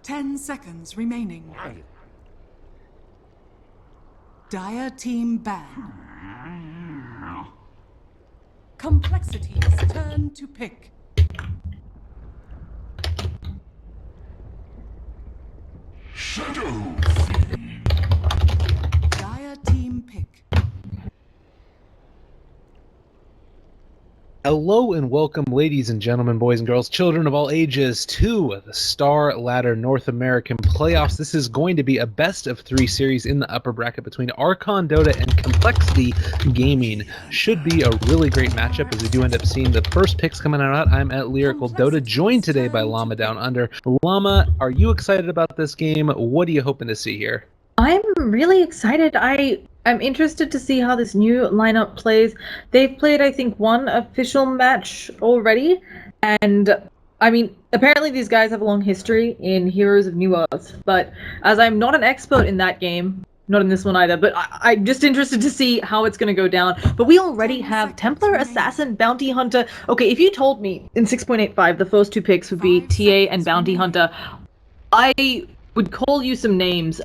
10 seconds remaining. Dire team ban. Complexity's turn to pick. Shadow. Dire team pick. Hello and welcome, ladies and gentlemen, boys and girls, children of all ages, to the Starladder North American Playoffs. This is going to be a best-of-3 series in the upper bracket between Archon, Dota, and Complexity Gaming. Should be a really great matchup as we do end up seeing the first picks coming out. I'm at Lyrical Dota, joined today by Llama Down Under. Llama, are you excited about this game? What are you hoping to see here? I'm really excited. I'm interested to see how this new lineup plays. They've played, I think, one official match already, and I mean, apparently these guys have a long history in Heroes of New Earth, but as I'm not an expert in that game, not in this one either, but I'm just interested to see how it's going to go down. But we already have Templar, Assassin, Bounty Hunter. Okay, if you told me in 6.85 the first two picks would be TA and Bounty Hunter, I would call you some names.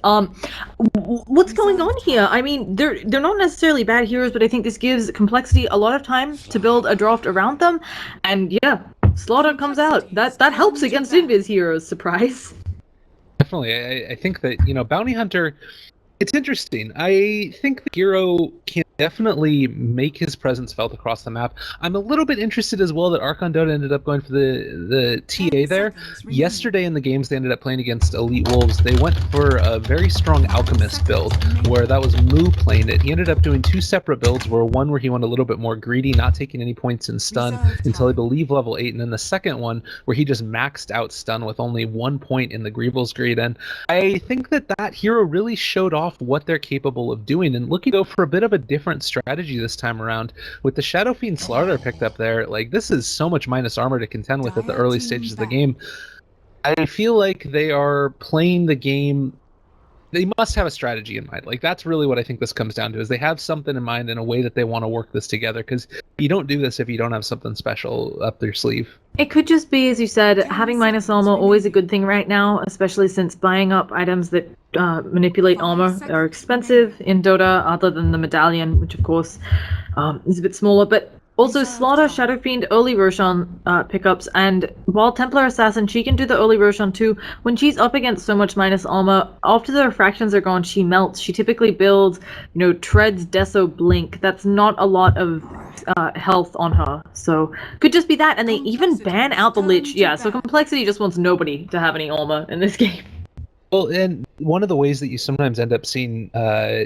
What's going on here? I mean, they're not necessarily bad heroes, but I think this gives Complexity a lot of time to build a draft around them. And yeah, Slaughter comes out. That helps against Invis heroes. Surprise. Definitely. I think that, Bounty Hunter, it's interesting. I think the hero can definitely make his presence felt across the map. I'm a little bit interested as well that Archon Dota ended up going for the TA there. Yesterday in the games they ended up playing against Elite Wolves, they went for a very strong Alchemist build, where that was Moo playing it. He ended up doing two separate builds, one where he went a little bit more greedy, not taking any points in stun until I believe level 8, and then the second one where he just maxed out stun with only 1 point in the Greevil's Greed. And I think that hero really showed off what they're capable of doing, and looking to go for a bit of a different strategy this time around with the Shadow Fiend Slaughter picked up there. Like, this is so much minus armor to contend with at the early stages of the game. I feel like they are playing the game. They must have a strategy in mind. Like, that's really what I think this comes down to, is they have something in mind and a way that they want to work this together, because you don't do this if you don't have something special up their sleeve. It could just be, as you said, having minus armor always a good thing right now, especially since buying up items that manipulate armor are expensive in Dota, other than the medallion, which of course is a bit smaller. But also Slaughter, Shadow Fiend, early Roshan pickups, and while Templar Assassin, she can do the early Roshan too. When she's up against so much minus armor, after the refractions are gone, she melts. She typically builds, Treads, Deso, Blink. That's not a lot of health on her, so could just be that. And they even ban out the Lich. Yeah, so Complexity just wants nobody to have any armor in this game. Well, and one of the ways that you sometimes end up seeing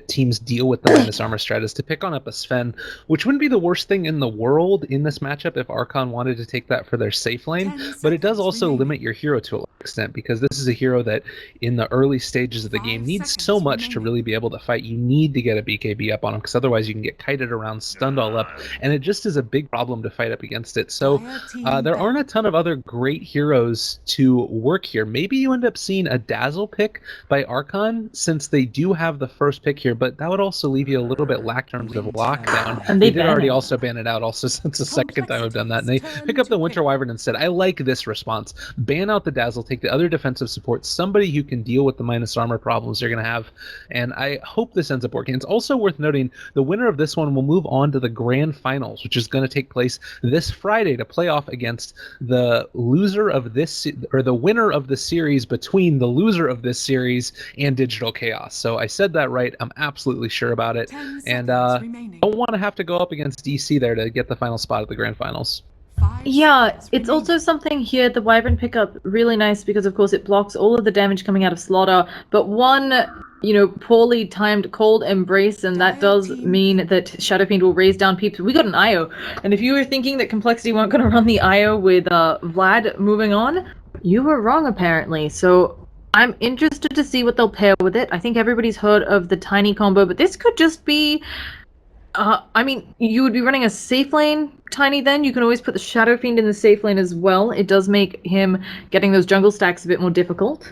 teams deal with the minus armor strat is to pick on up a Sven, which wouldn't be the worst thing in the world in this matchup if Archon wanted to take that for their safe lane, but it does also limit your hero to a large extent, because this is a hero that in the early stages of the game needs so much to really be able to fight. You need to get a BKB up on him, because otherwise you can get kited around, stunned all up, and it just is a big problem to fight up against it. So there aren't a ton of other great heroes to work here. Maybe you end up seeing a Dazzle pick by Archon, since they do have the first pick here, but that would also leave you a little bit lack in terms of lockdown. And they did already also ban it out, also, since the second time I've done that, and they pick up the Winter Wyvern instead. I like this response. Ban out the Dazzle, take the other defensive support, somebody who can deal with the minus armor problems you're going to have, and I hope this ends up working. It's also worth noting the winner of this one will move on to the Grand Finals, which is going to take place this Friday to play off against the loser of this, or the winner of the series between the loser of this series and Digital Chaos. So I said that right. I'm absolutely sure about it. And don't want to have to go up against DC there to get the final spot at the Grand Finals. Yeah, it's also something here, the Wyvern pickup, really nice, because of course it blocks all of the damage coming out of Slaughter, but one, poorly timed cold embrace, and that does mean that Shadow Fiend will raise down peeps. We got an IO, and if you were thinking that Complexity weren't going to run the IO with Vlad moving on, you were wrong apparently. So I'm interested to see what they'll pair with it. I think everybody's heard of the Tiny combo, but this could just be... you would be running a safe lane Tiny then. You can always put the Shadow Fiend in the safe lane as well. It does make him getting those jungle stacks a bit more difficult.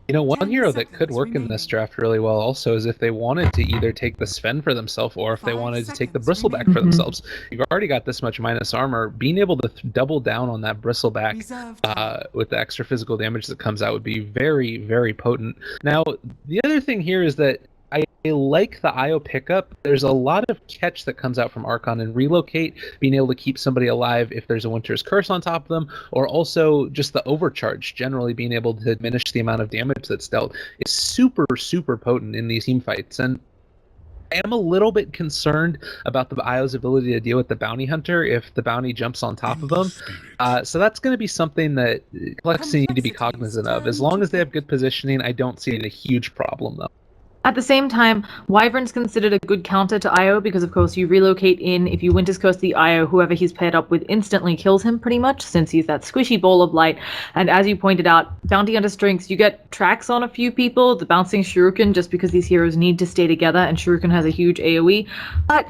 You know, one 10 hero that could seconds work in this remaining. draft really well also is if they wanted to either take the Sven for themselves or if they 5 wanted to take the seconds Bristleback for remaining. themselves. You've already got this much minus armor. Being able to double down on that Bristleback Reserve time. with the extra physical damage that comes out would be very, very potent. Now, the other thing here is that I like the IO pickup. There's a lot of catch that comes out from Archon and relocate, being able to keep somebody alive if there's a Winter's Curse on top of them, or also just the overcharge, generally being able to diminish the amount of damage that's dealt, is super, super potent in these team fights. And I am a little bit concerned about the IO's ability to deal with the Bounty Hunter if the bounty jumps on top of them. So that's going to be something that Complexity need to be cognizant of. As long as they have good positioning, I don't see it a huge problem, though. At the same time, Wyvern's considered a good counter to IO because, of course, you relocate in. If you Winter's Curse the IO, whoever he's paired up with instantly kills him pretty much, since he's that squishy ball of light. And as you pointed out, Bounty Hunter strengths, you get tracks on a few people, the bouncing Shuriken, just because these heroes need to stay together, and Shuriken has a huge AoE. But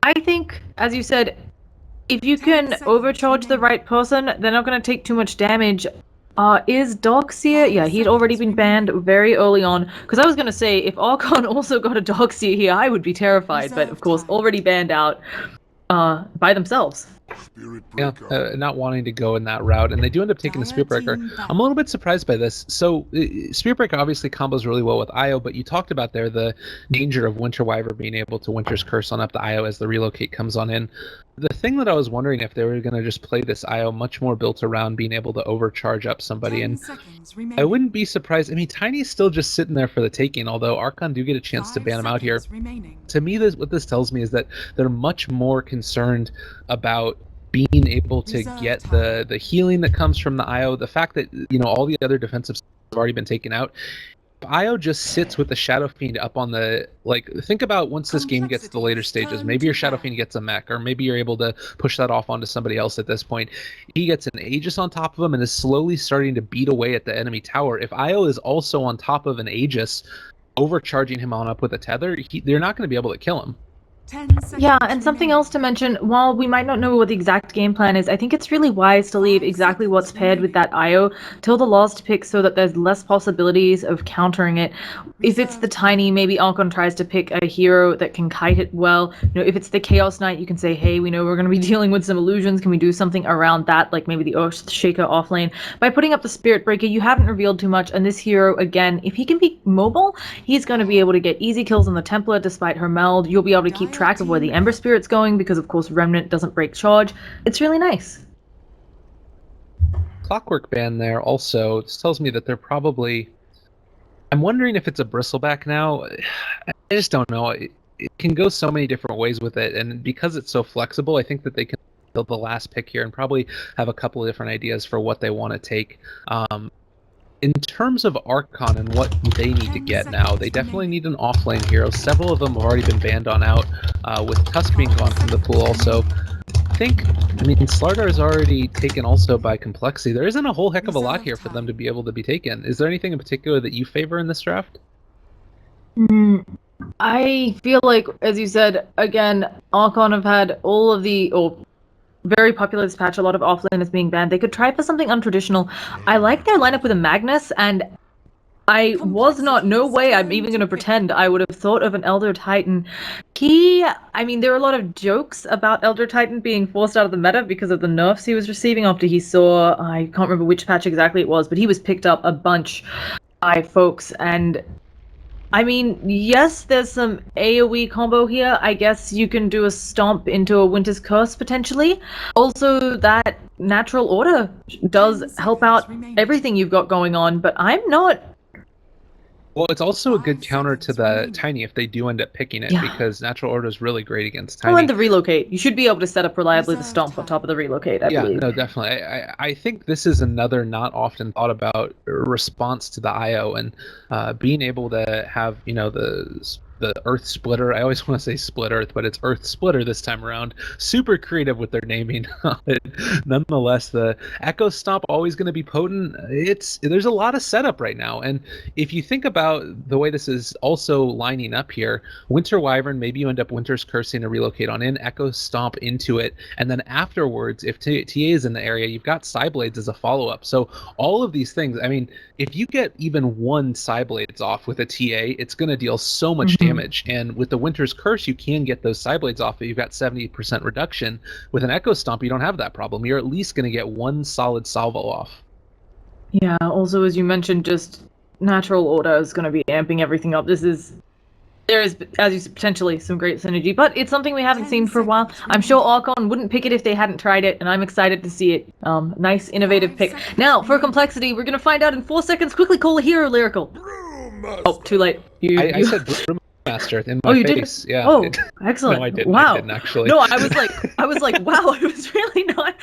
I think, as you said, if you can overcharge the right person, they're not going to take too much damage. Is Darkseer? Yeah, he'd already been banned very early on. Because I was going to say, if Archon also got a Darkseer here, I would be terrified. But of course, already banned out by themselves. Yeah, not wanting to go in that route, and they do end up taking the Spirit Breaker. I'm a little bit surprised by this. So, Spirit Breaker obviously combos really well with IO, but you talked about there the danger of Winter Wyvern being able to Winter's Curse on up the IO as the relocate comes on in. The thing that I was wondering if they were going to just play this IO much more built around being able to overcharge up somebody, and I wouldn't be surprised. I mean, Tiny's still just sitting there for the taking, although Archon do get a chance to ban him out here. To me, what this tells me is that they're much more concerned about being able to get the healing that comes from the IO, the fact that, you know, all the other defensive have already been taken out. If IO just sits with the Shadow Fiend up on the, like, think about once this game gets to the later stages, maybe your Shadow Fiend gets a mech, or maybe you're able to push that off onto somebody else at this point. He gets an Aegis on top of him and is slowly starting to beat away at the enemy tower. If IO is also on top of an Aegis, overcharging him on up with a tether, they're not going to be able to kill him. Yeah, and something else to mention, while we might not know what the exact game plan is, I think it's really wise to leave exactly what's paired with that IO till the last pick so that there's less possibilities of countering it. If it's the Tiny, maybe Archon tries to pick a hero that can kite it well. You know, if it's the Chaos Knight, you can say, hey, we know we're going to be dealing with some illusions. Can we do something around that, like maybe the Earthshaker offlane? By putting up the Spirit Breaker, you haven't revealed too much, and this hero, again, if he can be mobile, he's going to be able to get easy kills on the Templar despite her meld. You'll be able to keep track of where the Ember Spirit's going because, of course, Remnant doesn't break charge. It's really nice. Clockwork ban there also. This tells me that they're probably... I'm wondering if it's a Bristleback now. I just don't know. It can go so many different ways with it, and because it's so flexible, I think that they can build the last pick here and probably have a couple of different ideas for what they want to take. In terms of Archon and what they need to get now, they definitely need an offlane hero. Several of them have already been banned on out, with Tusk being gone from the pool also. I mean, Starladder is already taken also by Complexity. There isn't a whole heck of a lot here for them to be able to be taken. Is there anything in particular that you favor in this draft? I feel like, as you said, again, Archon have had all of the... very popular this patch, a lot of offlaners being banned. They could try for something untraditional. I like their lineup with a Magnus, and I was not, no way I'm even going to pretend I would have thought of an Elder Titan. I mean, there are a lot of jokes about Elder Titan being forced out of the meta because of the nerfs he was receiving after he saw, I can't remember which patch exactly it was, but he was picked up a bunch by folks, and I mean, yes, there's some AoE combo here. I guess you can do a stomp into a Winter's Curse, potentially. Also, that natural order does help out everything you've got going on, but I'm not... Well, it's also a good counter to the Tiny if they do end up picking it, because Natural Order is really great against Tiny. Oh, and the Relocate. You should be able to set up reliably the Stomp on top of the Relocate, I believe. Yeah, no, definitely. I think this is another not often thought about response to the IO, and being able to have, you know, the the Earth Splitter. I always want to say Split Earth, but it's Earth Splitter this time around. Super creative with their naming. Nonetheless, the Echo Stomp always going to be potent. There's a lot of setup right now, and if you think about the way this is also lining up here, Winter Wyvern, maybe you end up Winter's Cursing to relocate on in, Echo Stomp into it, and then afterwards, if TA is in the area, you've got Psyblades as a follow-up. So all of these things, I mean, if you get even one Psyblades off with a TA, it's going to deal so much damage. And with the Winter's Curse, you can get those Psyblades off, but you've got 70% reduction. With an Echo Stomp, you don't have that problem. You're at least going to get one solid salvo off. Yeah, also, as you mentioned, just natural order is going to be amping everything up. There is, as you said, potentially some great synergy, but it's something we haven't seen for a while. I'm sure Archon wouldn't pick it if they hadn't tried it, and I'm excited to see it. Nice, innovative pick. Now, for complexity, we're going to find out in 4 seconds. Quickly call a hero lyrical. Oh, too late. I said Brewmaster in my face. Did? Yeah. Oh, excellent. No, I didn't. Wow. I didn't, actually. No, I was like, wow, it was really not...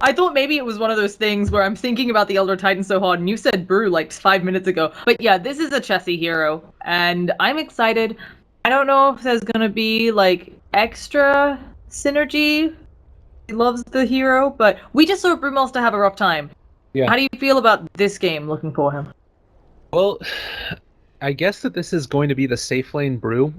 I thought maybe it was one of those things where I'm thinking about the Elder Titan so hard, and you said Brew like 5 minutes ago. But yeah, this is a Chessie hero, and I'm excited. I don't know if there's gonna be like extra synergy. He loves the hero, but we just saw Brewmaster have a rough time. Yeah. How do you feel about this game looking for him? Well, I guess that this is going to be the safe lane Brew,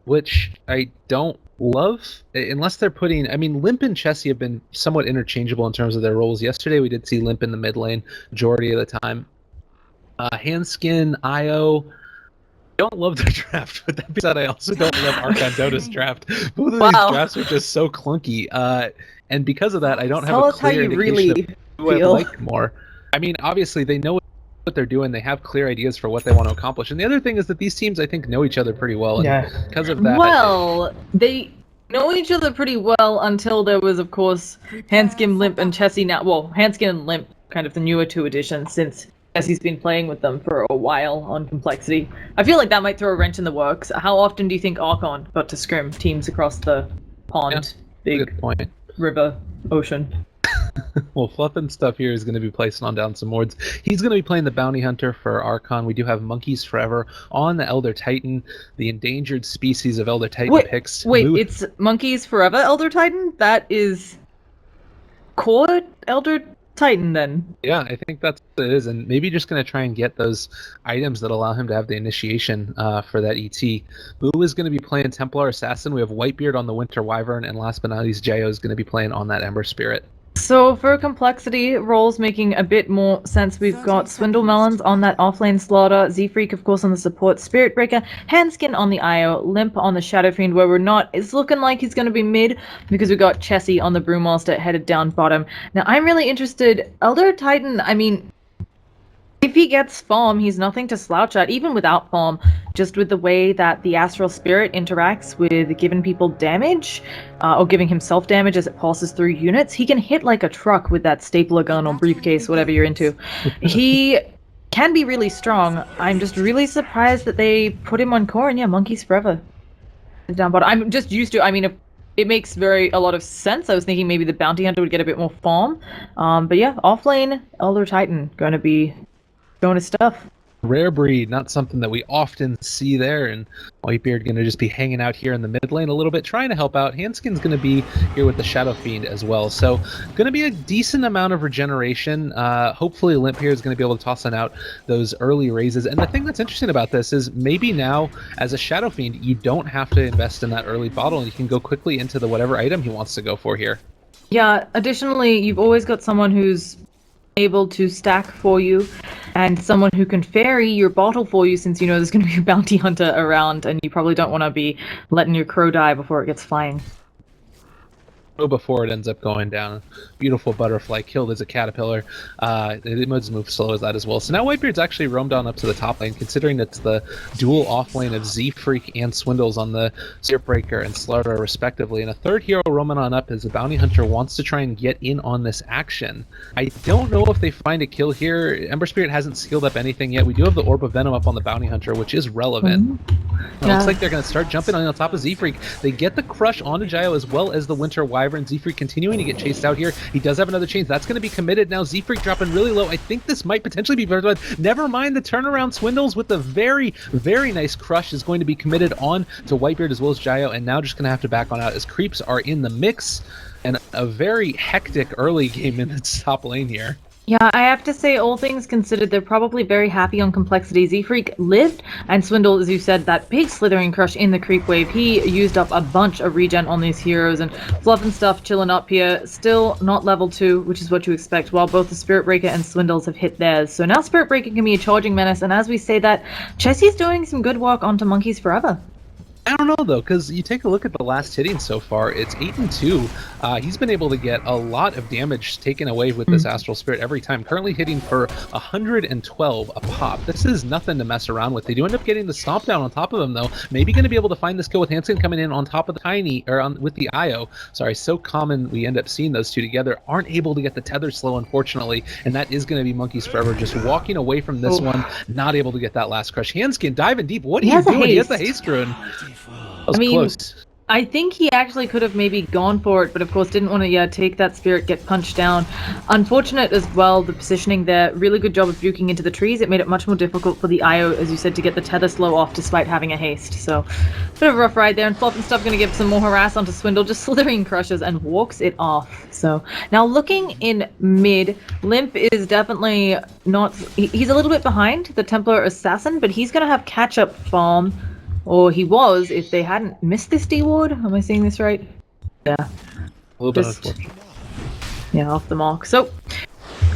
which I don't love, unless they're putting... I mean, Limp and Chessie have been somewhat interchangeable in terms of their roles. Yesterday we did see Limp in the mid lane majority of the time. Handskin, Io, don't love their draft, but that being said, I also don't love Archon Dota's draft. Both of these drafts are just so clunky, and because of that, I don't have a clear indication of who I like more. I mean, obviously they know what they're doing. They have clear ideas for what they want to accomplish, and the other thing is that these teams, I think, know each other pretty well, and because of that, well, they know each other pretty well until there was, of course, Handskin, Limp, and Chessie. Now, well, Handskin and Limp, kind of the newer two additions, since Chessie's been playing with them for a while on complexity. I feel like that might throw a wrench in the works. How often do you think Archon got to scrim teams across the pond, big good point. river, ocean? Well, Fluff and Stuff here is going to be placing on down some wards. He's going to be playing the Bounty Hunter for Archon. We do have Monkeys Forever on the Elder Titan, the endangered species of Elder Titan picks. Wait, it's Monkeys Forever Elder Titan? That is core Elder Titan, then? Yeah, I think that's what it is, and maybe just going to try and get those items that allow him to have the initiation for that ET. Boo is going to be playing Templar Assassin. We have Whitebeard on the Winter Wyvern, and last but not least, Jayo is going to be playing on that Ember Spirit. So for complexity, roles making a bit more sense, we've got Swindle Melons on that offlane Slaughter, Z-Freak of course on the support, Spirit Breaker, Handskin on the IO, Limp on the Shadow Fiend, where we're not, it's looking like he's going to be mid, because we've got Chessie on the Brewmaster headed down bottom. Now I'm really interested, Elder Titan, I mean, if he gets farm, he's nothing to slouch at, even without farm, just with the way that the Astral Spirit interacts with giving people damage, or giving himself damage as it passes through units. He can hit like a truck with that stapler gun or briefcase, whatever you're into. He can be really strong. I'm just really surprised that they put him on core, and yeah, Monkeys Forever. Down bottom. I'm just used to, I mean, it makes a lot of sense. I was thinking maybe the Bounty Hunter would get a bit more farm. But yeah, offlane, Elder Titan, going to be going to stuff. Rare breed, not something that we often see there, and Whitebeard going to just be hanging out here in the mid lane a little bit, trying to help out. Handskin's going to be here with the Shadow Fiend as well, so going to be a decent amount of regeneration. Hopefully Limp here is going to be able to toss out those early raises, and the thing that's interesting about this is maybe now, as a Shadow Fiend, you don't have to invest in that early bottle, and you can go quickly into the whatever item he wants to go for here. Yeah, additionally, you've always got someone who's able to stack for you, and someone who can ferry your bottle for you, since you know there's going to be a bounty hunter around, and you probably don't want to be letting your crow die before it gets flying. Before it ends up going down. Beautiful butterfly killed as a caterpillar. It does move slow as that as well. So now Whitebeard's actually roamed on up to the top lane, considering it's the dual off lane of Z-Freak and Swindles on the Spirit Breaker and Slaughter respectively. And a third hero roaming on up as the Bounty Hunter wants to try and get in on this action. I don't know if they find a kill here. Ember Spirit hasn't sealed up anything yet. We do have the Orb of Venom up on the Bounty Hunter, which is relevant. It looks like they're going to start jumping on top of Z-Freak. They get the crush onto Gio as well as the Winter Wyvern. Z-Freak continuing to get chased out here. He does have another chains. That's going to be committed now. Z-Freak dropping really low. I think this might potentially be very. Never mind the turnaround. Swindles with the very, very nice crush is going to be committed on to Whitebeard as well as Gio, and now just going to have to back on out as creeps are in the mix, and a very hectic early game in the top lane here. Yeah, I have to say, all things considered, they're probably very happy on complexity. Z-Freak lived, and Swindle, as you said, that big slithering crush in the creep wave. He used up a bunch of regen on these heroes, and Fluff and Stuff chilling up here. Still not level 2, which is what you expect, while both the Spirit Breaker and Swindles have hit theirs. So now Spirit Breaker can be a charging menace, and as we say that, Chessie's doing some good work onto Monkeys Forever. I don't know though, because you take a look at the last hitting so far, it's 8-2. He's been able to get a lot of damage taken away with this Astral Spirit every time. Currently hitting for 112 a pop. This is nothing to mess around with. They do end up getting the stomp down on top of him though. Maybe going to be able to find this kill with Hansen coming in on top of the Tiny, or with the IO. Sorry, so common we end up seeing those two together. Aren't able to get the tether slow, unfortunately, and that is going to be Monkeys Forever just walking away from this one, not able to get that last crush. Hanskin diving deep. What are you doing? He has the haste rune. That was close. I think he actually could have maybe gone for it, but of course didn't want to take that spirit, get punched down. Unfortunate as well, the positioning there. Really good job of juking into the trees. It made it much more difficult for the IO, as you said, to get the tether slow off despite having a haste. So, bit of a rough ride there, and Fluff and Stuff going to give some more harass onto Swindle, just slithering crushes and walks it off. So, now looking in mid, Limp is definitely not... He's a little bit behind the Templar Assassin, but he's going to have catch-up farm. Or he was, if they hadn't missed this D-Ward. Am I saying this right? Yeah. A little bit unfortunate. Yeah, off the mark. So,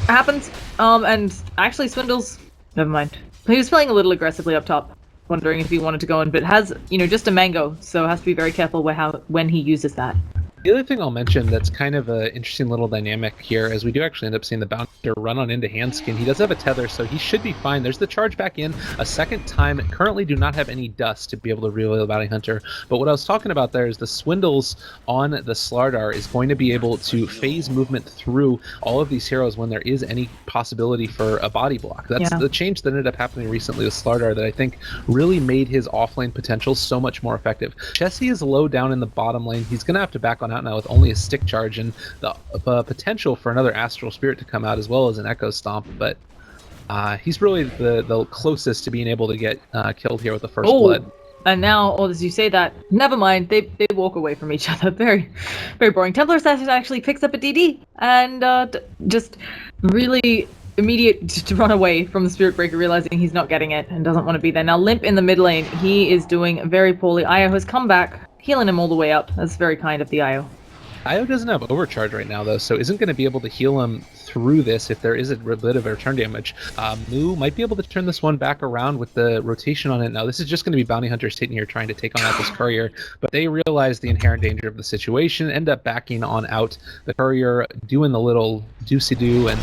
happens. And actually Swindles... Never mind. He was playing a little aggressively up top. Wondering if he wanted to go in, but has, just a mango. So has to be very careful when he uses that. The other thing I'll mention that's kind of an interesting little dynamic here is we do actually end up seeing the Bouncer run on into Handskin. He does have a tether, so he should be fine. There's the charge back in a second time. Currently do not have any dust to be able to reveal the Bounty Hunter. But what I was talking about there is the Swindles on the Starladder is going to be able to phase movement through all of these heroes when there is any possibility for a body block. That's the change that ended up happening recently with Starladder that I think really made his offlane potential so much more effective. Chessie is low down in the bottom lane. He's going to have to back on out now with only a stick charge and the potential for another Astral Spirit to come out as well as an Echo Stomp, but he's really the closest to being able to get killed here with the first blood. And now, as you say that, never mind, they walk away from each other. Very, very boring. Templar Assassin actually picks up a DD and just really immediate to run away from the Spirit Breaker, realizing he's not getting it and doesn't want to be there. Now Limp in the mid lane, he is doing very poorly. Io has come back, healing him all the way up. That's very kind of the Io. Io doesn't have overcharge right now though, so isn't going to be able to heal him through this if there is a bit of a return damage. Moo might be able to turn this one back around with the rotation on it. Now this is just going to be Bounty Hunters sitting here trying to take on out this Courier, but they realize the inherent danger of the situation, end up backing on out the Courier, doing the little doocy-doo, and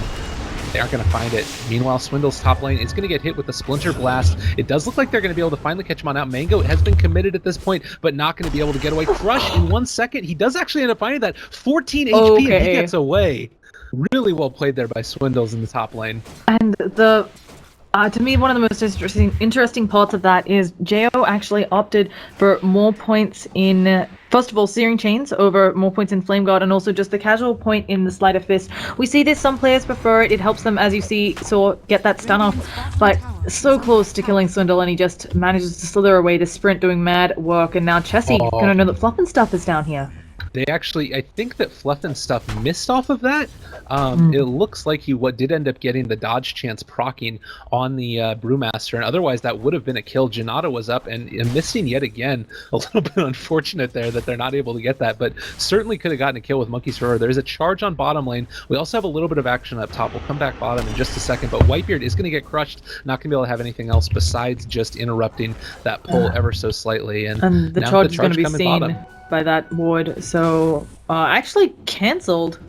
they aren't going to find it. Meanwhile, Swindle's top lane is going to get hit with the Splinter Blast. It does look like they're going to be able to finally catch him on out. Mango has been committed at this point, but not going to be able to get away. Crush in 1 second. He does actually end up finding that 14 HP and he gets away. Really well played there by Swindles in the top lane. And the to me, one of the most interesting parts of that is Jo actually opted for more points in, first of all, Searing Chains over more points in Flame Guard, and also just the casual point in the Sleight of Fist. We see this, some players prefer it. It helps them, as you saw, get that stun off, but so close to killing Swindle, and he just manages to slither away to sprint, doing mad work, and now Chessie gonna know that Fluff and Stuff is down here. They actually, I think that Fluff and Stuff missed off of that. It looks like he did end up getting the dodge chance proccing on the Brewmaster, and otherwise that would have been a kill. Janata was up and missing yet again. A little bit unfortunate there that they're not able to get that, but certainly could have gotten a kill with Monkey's Roar. There's a charge on bottom lane. We also have a little bit of action up top. We'll come back bottom in just a second, but Whitebeard is going to get crushed, not going to be able to have anything else besides just interrupting that pull ever so slightly. And the now charge the is going to be seen bottom by that ward, so actually cancelled.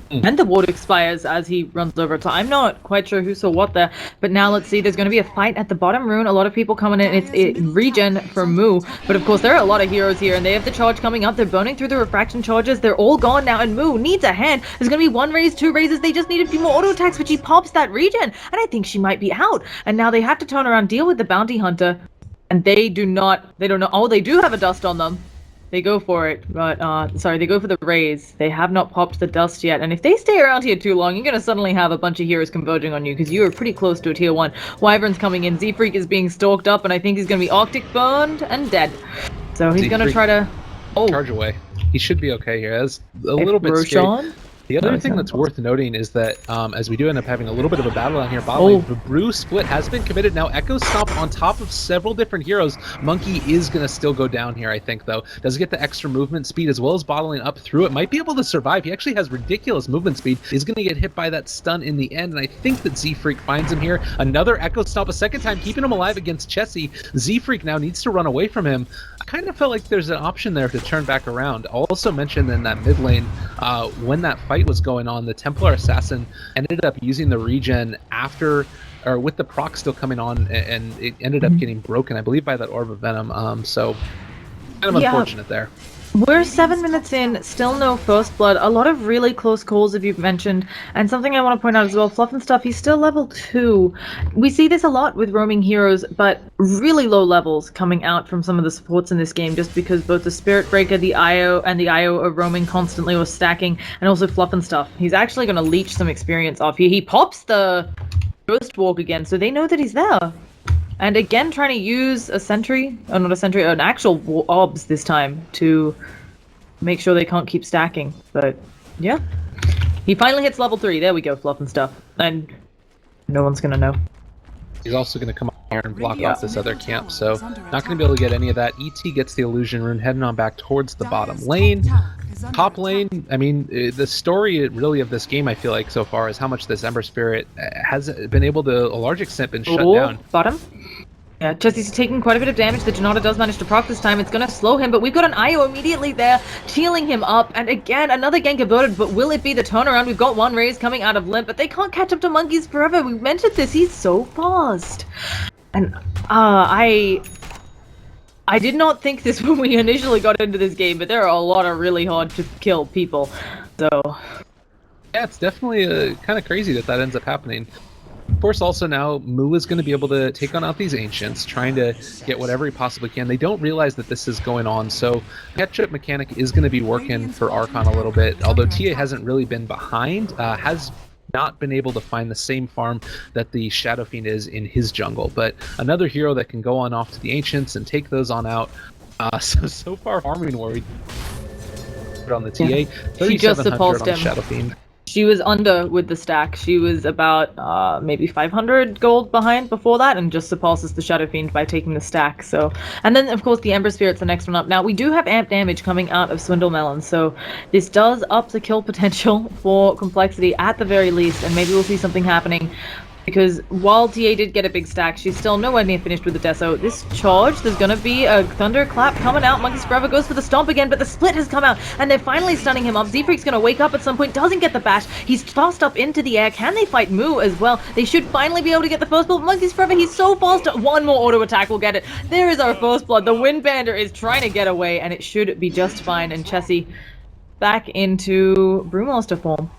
And the ward expires as he runs over. So I'm not quite sure who saw what there, but now let's see. There's going to be a fight at the bottom rune. A lot of people coming in. It's regen for Moo, but of course there are a lot of heroes here, and they have the charge coming up. They're burning through the refraction charges. They're all gone now, and Moo needs a hand. There's going to be 1 raise, 2 raises. They just need a few more auto attacks, but she pops that regen, and I think she might be out. And now they have to turn around, deal with the Bounty Hunter. And they don't know. Oh, they do have a dust on them. They go for it, but, sorry, they go for the raise. They have not popped the dust yet, and if they stay around here too long, you're gonna suddenly have a bunch of heroes converging on you, because you are pretty close to a tier 1. Wyvern's coming in, Z-Freak is being stalked up, and I think he's gonna be Arctic burned and dead. So he's gonna try to... Charge away. He should be okay here. That's a little bit scary. Archon? The other thing that's worth noting is that as we do end up having a little bit of a battle down here, bot lane, the Brew split has been committed. Now Echo Stomp on top of several different heroes. Monkey is going to still go down here, I think, though. Does get the extra movement speed as well as bottling up through it. Might be able to survive. He actually has ridiculous movement speed. Is going to get hit by that stun in the end, and I think that Z-Freak finds him here. Another Echo Stomp, a second time, keeping him alive against Chessie. Z-Freak now needs to run away from him. I kind of felt like there's an option there to turn back around. I'll also mention in that mid lane, when that fight was going on, the Templar Assassin ended up using the regen after, or with the proc still coming on, and it ended up getting broken, I believe, by that Orb of Venom. So kind of unfortunate there. We're 7 minutes in, still no first blood. A lot of really close calls, as you've mentioned. And something I want to point out as well, Fluff and Stuff, he's still level 2. We see this a lot with roaming heroes, but really low levels coming out from some of the supports in this game, just because both the Spirit Breaker, the IO, and the IO are roaming constantly or stacking, and also Fluff and Stuff. He's actually going to leech some experience off here. He pops the Ghost Walk again, so they know that he's there. And again, trying to use a sentry, or not a sentry, an actual obs this time to make sure they can't keep stacking. But yeah, he finally hits level 3. There we go, Fluff and Stuff. And no one's gonna know. He's also going to come up here and block off this other camp, so not going to be able to get any of that. ET gets the illusion rune, heading on back towards the bottom lane. Top lane, I mean, the story really of this game, I feel like, so far, is how much this Ember Spirit has been able to, a large extent, been shut down. Bottom. Yeah, Chessie's taking quite a bit of damage. The Janata does manage to proc this time. It's going to slow him, but we've got an IO immediately there, healing him up. And again, another gank averted, but will it be the turnaround? We've got one raise coming out of Limp, but they can't catch up to Monkeys forever. We mentioned this. He's so fast. And I did not think this when we initially got into this game, but there are a lot of really hard to kill people. So yeah, it's definitely kind of crazy that ends up happening. Of course, also now, Moo is going to be able to take on out these Ancients, trying to get whatever he possibly can. They don't realize that this is going on, so catch-up mechanic is going to be working for Archon a little bit. Although TA hasn't really been behind, has not been able to find the same farm that the Shadow Fiend is in his jungle. But another hero that can go on off to the Ancients and take those on out. So far, farming worried on the TA. Yeah. He just 3,700 repulsed on the him. Shadow Fiend. She was under with the stack. She was about maybe 500 gold behind before that, and just surpasses the Shadow Fiend by taking the stack. So, and then of course the Ember Spirit's the next one up. Now we do have amp damage coming out of Swindle Melon, so this does up the kill potential for Complexity at the very least, and maybe we'll see something happening. Because while TA did get a big stack, she's still nowhere near finished with the Deso. This charge, there's going to be a Thunderclap coming out. Monkeys Forever goes for the Stomp again, but the Split has come out, and they're finally stunning him up. Z-Freak's going to wake up at some point, doesn't get the bash. He's tossed up into the air. Can they fight Moo as well? They should finally be able to get the first blood. Monkeys Forever, he's so fast. One more auto attack will get it. There is our first blood. The Windbander is trying to get away, and it should be just fine. And Chessie back into Brewmaster form.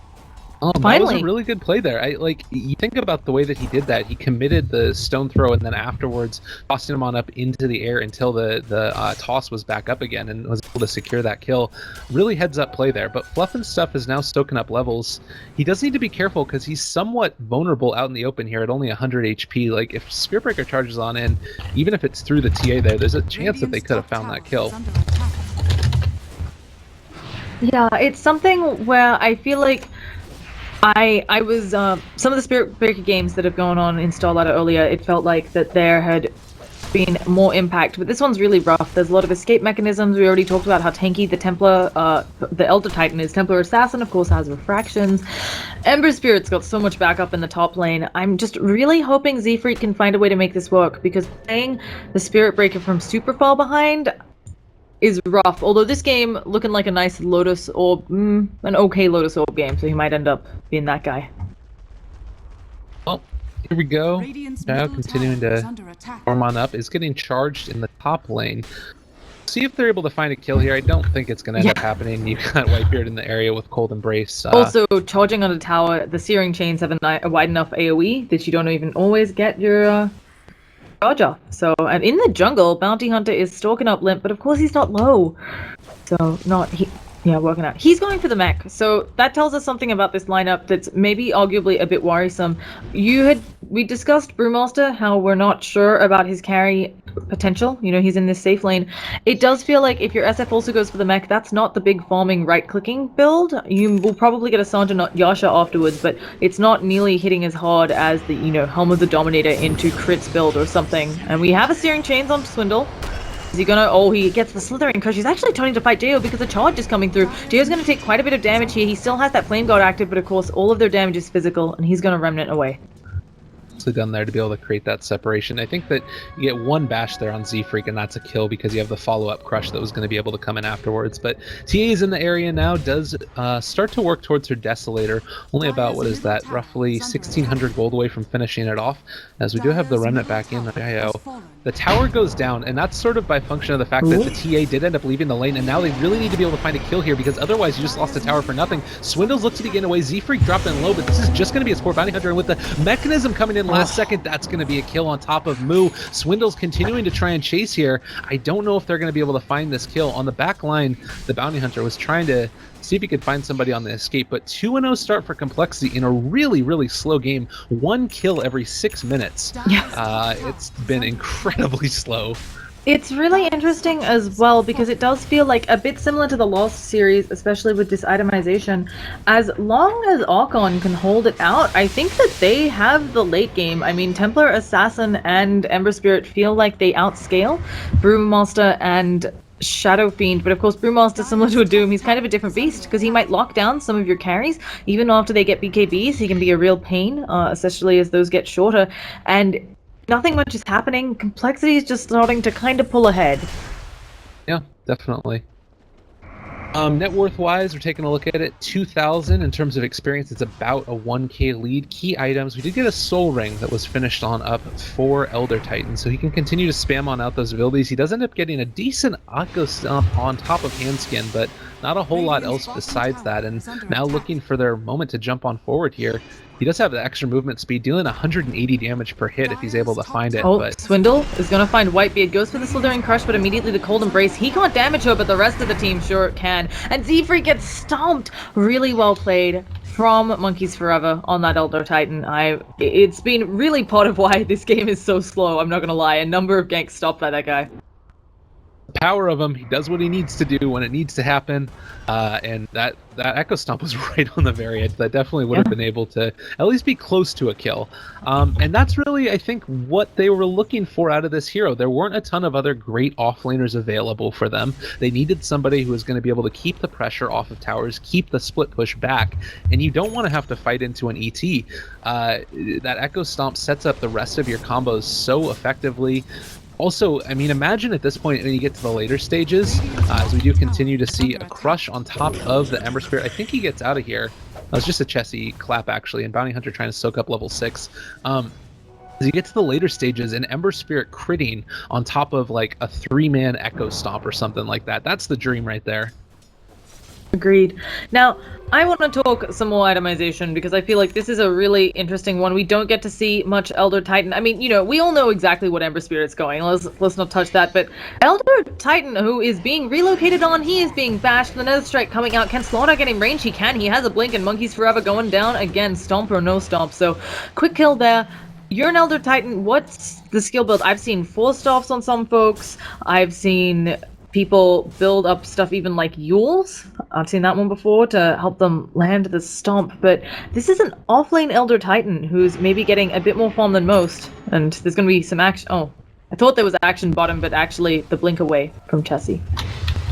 That was a really good play there. You think about the way that he did that. He committed the stone throw, and then afterwards tossing him on up into the air until the toss was back up again, and was able to secure that kill. Really heads up play there. But Fluff and Stuff is now soaking up levels. He does need to be careful because he's somewhat vulnerable out in the open here at only 100 HP. Like, if Spirit Breaker charges on in, even if it's through the TA there's a chance that they could have found that kill. Yeah, it's something where I feel like I was, some of the Spirit Breaker games that have gone on in Starladder earlier, it felt like that there had been more impact, but this one's really rough. There's a lot of escape mechanisms. We already talked about how tanky the Templar, the Elder Titan is. Templar Assassin, of course, has refractions. Ember Spirit's got so much backup in the top lane. I'm just really hoping Z-Freak can find a way to make this work, because playing the Spirit Breaker from super far behind is rough. Although this game looking like a nice Lotus Orb, an okay Lotus Orb game, so he might end up being that guy. Well, here we go. Now continuing to form on up. Is getting charged in the top lane. See if they're able to find a kill here. I don't think it's going to end up happening. You've got Whitebeard in the area with Cold Embrace. Also, charging on the tower, the Searing Chains have a wide enough AoE that you don't even always get your charge off. So, and in the jungle, Bounty Hunter is stalking up Limp, but of course he's not low. So, working out. He's going for the mech, so that tells us something about this lineup that's maybe arguably a bit worrisome. We discussed Brewmaster, how we're not sure about his carry potential. You know, he's in this safe lane. It does feel like if your SF also goes for the mech, that's not the big farming right-clicking build. You will probably get a Santa, not Yasha afterwards, but it's not nearly hitting as hard as the, Helm of the Dominator into crits build or something. And we have a Searing Chains on Swindle. Is he gonna... Oh, he gets the Slithering Crush. He's actually turning to fight Jo because the charge is coming through. Jo's gonna take quite a bit of damage here. He still has that Flame Guard active, but of course all of their damage is physical, and he's gonna Remnant away. Done there to be able to create that separation. I think that you get one bash there on Z-Freak, and that's a kill because you have the follow-up crush that was going to be able to come in afterwards. But TA is in the area now, does start to work towards her Desolator. Only about, what is that, roughly 1,600 gold away from finishing it off, as we do have the Remnant back in. The tower goes down, and that's sort of by function of the fact that the TA did end up leaving the lane, and now they really need to be able to find a kill here, because otherwise you just lost the tower for nothing. Swindles looks to get away, Z-Freak dropped in low, but this is just going to be a score Bounty Hunter, and with the mechanism coming in last second, that's going to be a kill on top of Moo. Swindle's continuing to try and chase here. I don't know if they're going to be able to find this kill. On the back line, the Bounty Hunter was trying to see if he could find somebody on the escape, but 2-0 start for Complexity in a really, really slow game. 1 kill every 6 minutes. It's been incredibly slow. It's really interesting as well because it does feel like a bit similar to the Lost series, especially with this itemization. As long as Archon can hold it out, I think that they have the late game. I mean, Templar, Assassin, and Ember Spirit feel like they outscale Brewmaster and Shadow Fiend, but of course Brewmaster, similar to a Doom, he's kind of a different beast because he might lock down some of your carries. Even after they get BKBs, he can be a real pain, especially as those get shorter. And nothing much is happening. Complexity is just starting to kind of pull ahead. Yeah, definitely. Net worth-wise, we're taking a look at it. 2,000 in terms of experience. It's about a 1k lead. Key items. We did get a Soul Ring that was finished on up for Elder Titan, so he can continue to spam on out those abilities. He does end up getting a decent Echo Stomp on top of Handskin, but not a whole lot else besides that. And now looking for their moment to jump on forward here. He does have the extra movement speed, dealing 180 damage per hit if he's able to find it. Oh, but Swindle is going to find Whitebeard. Goes for the Slithering Crush, but immediately the Cold Embrace. He can't damage her, but the rest of the team sure can. And Z-Freak gets stomped. Really well played from Monkeys Forever on that Elder Titan. It's been really part of why this game is so slow, I'm not going to lie. A number of ganks stopped by that guy. The power of him, he does what he needs to do when it needs to happen, and that Echo Stomp was right on the very edge. That definitely would have been able to at least be close to a kill, and that's really, I think, what they were looking for out of this hero. There weren't a ton of other great offlaners available for them. They needed somebody who was going to be able to keep the pressure off of towers, keep the split push back, and you don't want to have to fight into an ET. That Echo Stomp sets up the rest of your combos so effectively. Also, I mean, imagine at this point when you get to the later stages, as we do continue to see a crush on top of the Ember Spirit. I think he gets out of here. That was just a Chessie clap, actually, and Bounty Hunter trying to soak up level 6. As you get to the later stages, an Ember Spirit critting on top of like a 3-man Echo Stomp or something like that. That's the dream right there. Agreed. Now, I want to talk some more itemization because I feel like this is a really interesting one. We don't get to see much Elder Titan. I mean, we all know exactly what Ember Spirit's going. Let's not touch that. But Elder Titan, who is being relocated on, he is being bashed. The Nether Strike coming out. Can Slaughter get in range? He can. He has a blink, and Monkeys Forever going down again. Stomp or no stomp. So, quick kill there. You're an Elder Titan. What's the skill build? I've seen 4 stomps on some folks. I've seen people build up stuff even like Yules. I've seen that one before to help them land the stomp, but this is an offlane Elder Titan who's maybe getting a bit more farm than most, and there's going to be some action. Oh, I thought there was action bottom, but actually the blink away from Chessie.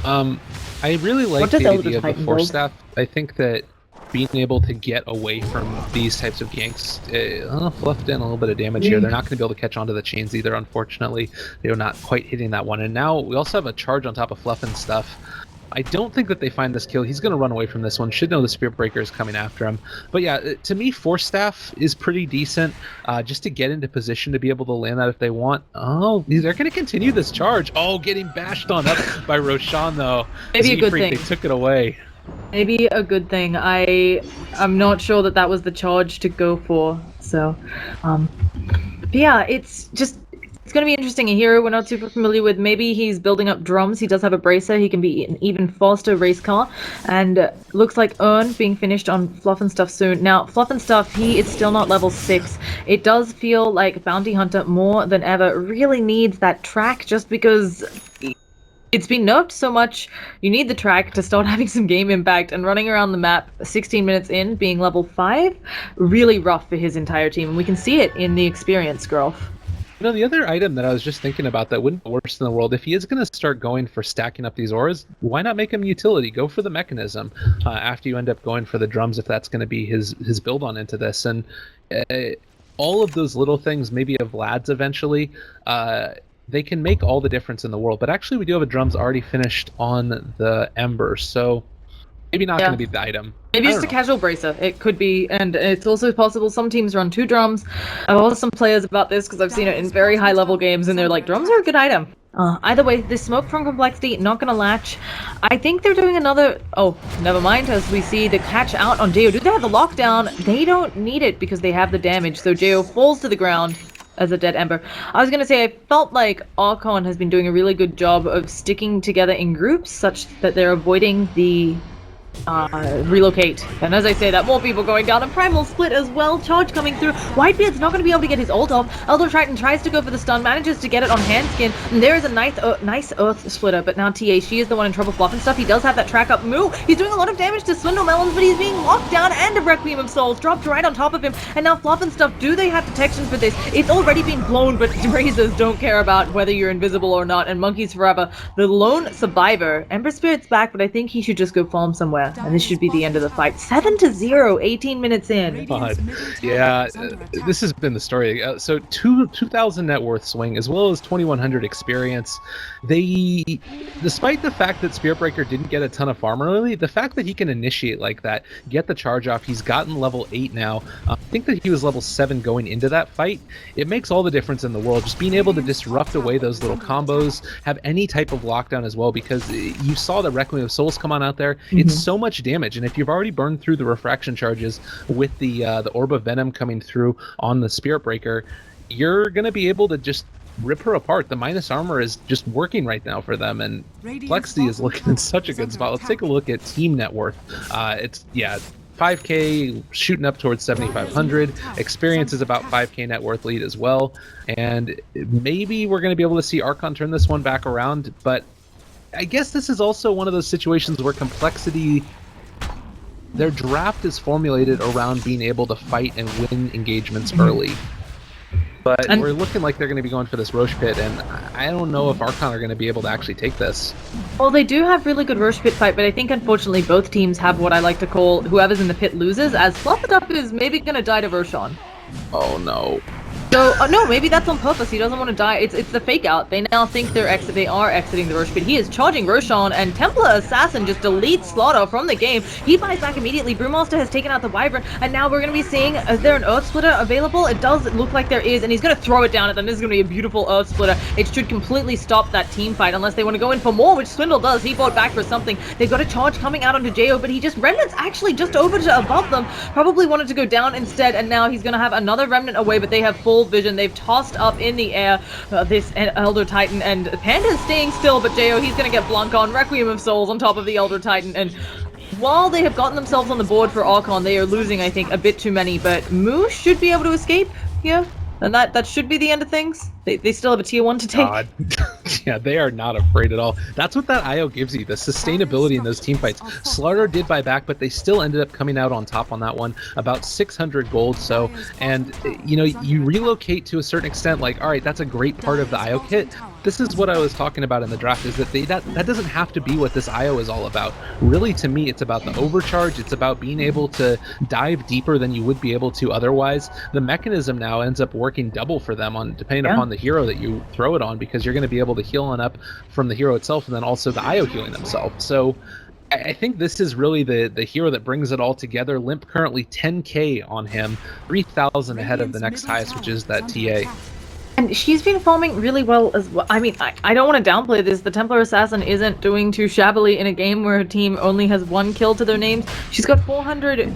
I really like the idea of the Force Staff. I think that being able to get away from these types of ganks, fluffed in a little bit of damage here. They're not going to be able to catch onto the chains either, unfortunately. They're not quite hitting that one. And now we also have a charge on top of Fluff and stuff. I don't think that they find this kill. He's going to run away from this one. Should know the Spirit Breaker is coming after him. But yeah, to me, Force Staff is pretty decent just to get into position to be able to land that if they want. Oh, they're going to continue this charge. Oh, getting bashed on up by Roshan, though. Maybe a good thing. They took it away. Maybe a good thing. I'm not sure that that was the charge to go for. So, yeah, it's just It's going to be interesting. A hero we're not super familiar with. Maybe he's building up drums. He does have a bracer. He can be an even faster race car. And looks like Earn being finished on Fluff and Stuff soon. Now, Fluff and Stuff, he is still not level 6. It does feel like Bounty Hunter, more than ever, really needs that track just because it's been nerfed so much. You need the track to start having some game impact, and running around the map 16 minutes in, being level 5, really rough for his entire team. And we can see it in the experience growth. You know, the other item that I was just thinking about that wouldn't be worse in the world, if he is going to start going for stacking up these auras, why not make him utility? Go for the mechanism after you end up going for the drums, if that's going to be his build on into this. And all of those little things, maybe of Vlad's eventually, they can make all the difference in the world. But actually, we do have a drums already finished on the Ember, so maybe not going to be the item. Maybe just a casual bracer. It could be, and it's also possible some teams run 2 drums. I've asked some players about this because I've seen it in very high-level games, and they're like, drums are a good item. Either way, this smoke from Complexity, not gonna latch. I think they're doing another... Oh, never mind, as we see the catch out on Jo. Do they have the lockdown? They don't need it because they have the damage, so Jo falls to the ground as a dead Ember. I was gonna say, I felt like Archon has been doing a really good job of sticking together in groups such that they're avoiding the relocate. And as I say that, more people going down, and Primal Split as well, charge coming through. Whitebeard's not going to be able to get his ult off. Elder Triton tries to go for the stun, manages to get it on Handskin, and there is a nice Earth Splitter, but now TA, she is the one in trouble. Fluff and Stuff, he does have that track up move. He's doing a lot of damage to Swindle Melons, but he's being locked down, and a Requiem of Souls dropped right on top of him. And now Fluff and Stuff, do they have detection for this? It's already been blown, but Razors don't care about whether you're invisible or not, and Monkeys Forever, the lone survivor. Ember Spirit's back, but I think he should just go farm somewhere, and this should be the end of the fight. 7-0, 18 minutes in. God. Yeah, this has been the story. So 2,000 net worth swing, as well as 2,100 experience. They, despite the fact that Spiritbreaker didn't get a ton of farm early, the fact that he can initiate like that, get the charge off, he's gotten level 8 now. I think that he was level 7 going into that fight. It makes all the difference in the world. Just being able to disrupt away those little combos, have any type of lockdown as well, because you saw the Requiem of Souls come on out there. It's so much damage, and if you've already burned through the refraction charges with the Orb of Venom coming through on the Spiritbreaker, you're going to be able to just rip her apart. The minus armor is just working right now for them, and Plexi is looking in such a good spot. Let's take a look at team net worth. It's 5k shooting up towards 7,500. Experience is about 5k net worth lead as well, and maybe we're going to be able to see Archon turn this one back around. But I guess this is also one of those situations where Complexity, their draft is formulated around being able to fight and win engagements early. But we're looking like they're going to be going for this Roche Pit, and I don't know if Archon are going to be able to actually take this. Well, they do have really good Roche Pit fight, but I think unfortunately both teams have what I like to call whoever's in the pit loses, as Fluff and Stuff is maybe going to die to Roshan. Oh no. So, no, maybe that's on purpose. He doesn't want to die. It's the fake out. They now think they are exiting the Roche Pit. He is charging Roshan, and Templar Assassin just deletes Slaughter from the game. He buys back immediately. Brewmaster has taken out the Wyvern, and now we're going to be seeing, is there an Earth Splitter available? It does look like there is, and he's going to throw it down at them. This is going to be a beautiful Earth Splitter. It should completely stop that team fight, unless they want to go in for more, which Swindle does. He fought back for something. They've got a charge coming out onto Jo, but he just remnants actually just over to above them. Probably wanted to go down instead, and now he's going to have another remnant away, but they have full vision. They've tossed up in the air this Elder Titan, and Panda's staying still, but Jo, he's going to get Blanc on. Requiem of Souls on top of the Elder Titan, and while they have gotten themselves on the board for Archon, they are losing, I think, a bit too many, but Moose should be able to escape here, and that should be the end of things. They still have a tier 1 to take. God. Yeah, they are not afraid at all. That's what that IO gives you, the sustainability in those team fights. Slaughter did buy back, but they still ended up coming out on top on that one, about 600 gold. So, and you know, you relocate to a certain extent, like, all right, that's a great part of the IO kit. This is what I was talking about in the draft, is that that doesn't have to be what this IO is all about. Really, to me, it's about the overcharge. It's about being able to dive deeper than you would be able to otherwise. The mechanism now ends up working double for them on depending upon the hero that you throw it on, because you're going to be able to heal on up from the hero itself, and then also the IO healing himself. So I think this is really the hero that brings it all together. Limp currently 10k on him, 3,000 ahead of the next highest, which is that TA. And she's been farming really well as well. I mean, I don't want to downplay this. The Templar Assassin isn't doing too shabbily in a game where her team only has 1 kill to their names. She's got 400,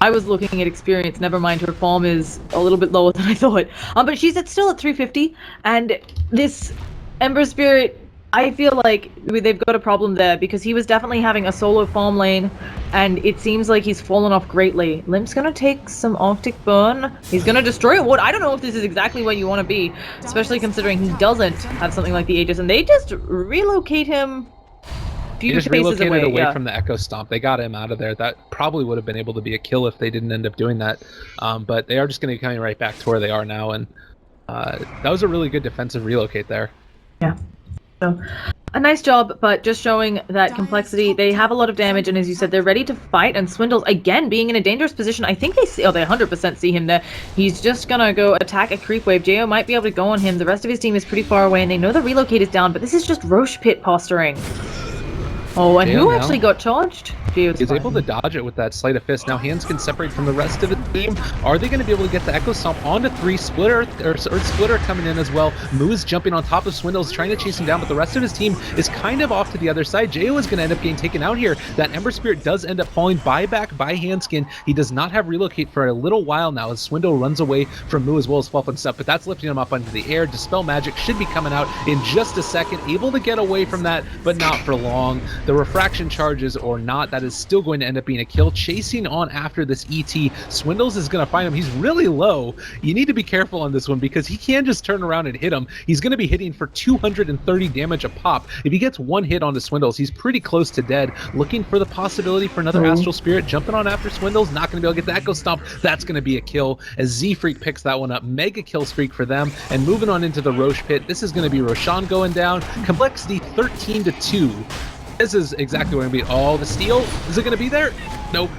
I was looking at experience. Never mind, her farm is a little bit lower than I thought. But she's still at 350, and this Ember Spirit, I feel like they've got a problem there because he was definitely having a solo farm lane, and it seems like he's fallen off greatly. Limp's gonna take some Arctic Burn. He's gonna destroy a wood. I don't know if this is exactly where you want to be, especially considering he doesn't have something like the Aegis, and they just relocate him. He just relocated away from the Echo Stomp. They got him out of there. That probably would have been able to be a kill if they didn't end up doing that. But they are just going to be coming right back to where they are now, and that was a really good defensive relocate there. Yeah. So, a nice job, but just showing that complexity. They have a lot of damage, and as you said, they're ready to fight. And Swindles, again, being in a dangerous position. I think they 100% see him there. He's just gonna go attack a creep wave. Jo might be able to go on him. The rest of his team is pretty far away, and they know the relocate is down, but this is just Roche Pit posturing. Oh, and who actually got charged? He's able to dodge it with that sleight of fist. Now hands can separate from the rest of the team. Are they going to be able to get the Echo Stomp onto 3? Splitter coming in as well. Moo's jumping on top of Swindles, trying to chase him down, but the rest of his team is kind of off to the other side. Jo is going to end up getting taken out here. That Ember Spirit does end up falling buyback by Handskin. He does not have relocate for a little while now as Swindle runs away from Moo as well as Fluff and stuff, but that's lifting him up into the air. Dispel Magic should be coming out in just a second. Able to get away from that, but not for long. The refraction charges or not, that is still going to end up being a kill. Chasing on after this ET, Swindles is going to find him. He's really low. You need to be careful on this one because he can just turn around and hit him. He's going to be hitting for 230 damage a pop. If he gets one hit onto Swindles, he's pretty close to dead. Looking for the possibility for another Astral Spirit. Jumping on after Swindles, not going to be able to get the Echo Stomp. That's going to be a kill as Z-Freak picks that one up. Mega kill streak for them. And moving on into the Roche Pit, this is going to be Roshan going down. Complexity 13-2. This is exactly what I'm going to be. Oh, the steal? Is it going to be there? Nope.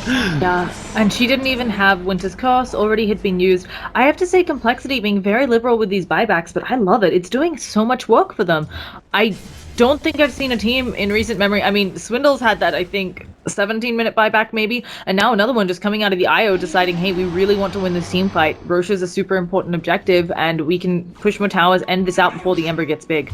Yeah, and she didn't even have Winter's Curse, already had been used. I have to say Complexity being very liberal with these buybacks, but I love it. It's doing so much work for them. I don't think I've seen a team in recent memory. I mean, Swindles had that, I think, 17-minute buyback maybe, and now another one just coming out of the IO deciding, hey, we really want to win this team fight. Roche is a super important objective, and we can push more towers, end this out before the Ember gets big.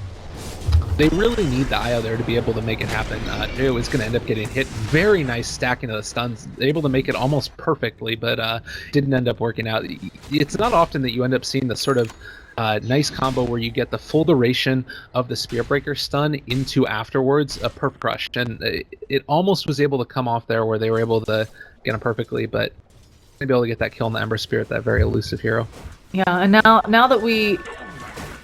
They really need the IO there to be able to make it happen. Jo is going to end up getting hit. Very nice stacking of the stuns. Able to make it almost perfectly, but didn't end up working out. It's not often that you end up seeing the sort of nice combo where you get the full duration of the Spear Breaker stun into afterwards a perf crush. And it almost was able to come off there where they were able to get him perfectly, but maybe able to get that kill on the Ember Spirit, that very elusive hero. Yeah, and now that